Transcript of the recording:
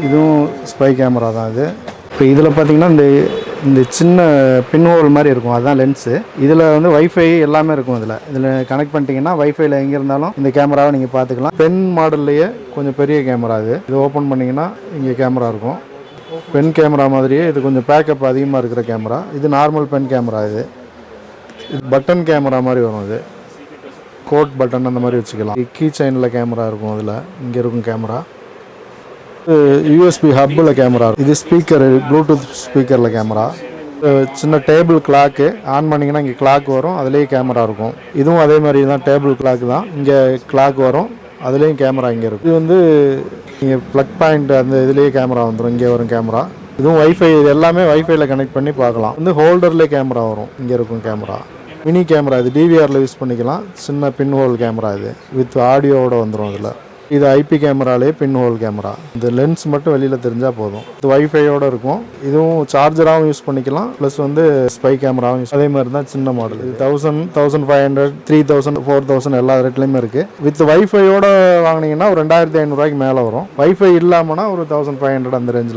இதுவும் spy camera தான் இது. இப்போ இதில் பார்த்தீங்கன்னா இந்த சின்ன பின் ஹோல் மாதிரி இருக்கும், அதுதான் லென்ஸு. இதில் வந்து வைஃபை எல்லாமே இருக்கும். இதில் கனெக்ட் பண்ணிட்டீங்கன்னா வைஃபைல எங்கே இருந்தாலும் இந்த கேமராவை நீங்கள் பார்த்துக்கலாம். பென் மாடல்லையே கொஞ்சம் பெரிய கேமரா இது ஓப்பன் பண்ணிங்கன்னா இங்கே கேமரா இருக்கும். பென் கேமரா மாதிரியே இது கொஞ்சம் பேக்கப் அதிகமாக இருக்கிற கேமரா. இது நார்மல் பென் கேமரா. இது பட்டன் கேமரா மாதிரி வரும். இது கோட் பட்டன் அந்த மாதிரி வச்சுக்கலாம். கீ செயினில் கேமரா இருக்கும். அதில் இங்கே இருக்கும் கேமரா. யூஎஸ்பி ஹப்பில் கேமரா. இது ஸ்பீக்கர், ப்ளூடூத் ஸ்பீக்கரில் கேமரா. சின்ன டேபிள் கிளாக்கு ஆன் பண்ணிங்கன்னா இங்கே கிளாக் வரும், அதுலேயே கேமரா இருக்கும். இதுவும் அதே மாதிரி தான், டேபிள் கிளாக் தான். இங்கே கிளாக் வரும், அதுலேயும் கேமரா இங்கே இருக்கும். இது வந்து இங்கே ப்ளக் பாயிண்ட் அந்த இதுலேயே கேமரா வந்துடும், இங்கே வரும் கேமரா. இதுவும் வைஃபை, இது எல்லாமே வைஃபைல கனெக்ட் பண்ணி பார்க்கலாம். வந்து ஹோல்டர்லேயே கேமரா வரும், இங்கே இருக்கும் கேமரா. மினி கேமரா, இது டிவிஆரில் யூஸ் பண்ணிக்கலாம். சின்ன பின் ஹோல் கேமரா இது, வித் ஆடியோவோட வந்துடும். இதில் இது ஐபி கேமராலே பின் ஹோல் கேமரா. இந்த லென்ஸ் மட்டும் வெளியில் தெரிஞ்சால் போதும். இது வைஃபையோடு இருக்கும். இதுவும் சார்ஜராகவும் யூஸ் பண்ணிக்கலாம், ப்ளஸ் வந்து ஸ்பை கேமராவும் அதே மாதிரி தான். சின்ன மாடல். இது 1000, 1500, 3000, 4000 எல்லா ரேட்லேயுமே இருக்குது. வித் வைஃபையோடு வாங்கினீங்கன்னா ஒரு 2500 ரூபாய்க்கு மேலே வரும். வைஃபை இல்லாமல்னா ஒரு 1500 அந்த ரேஞ்சில் வரும்.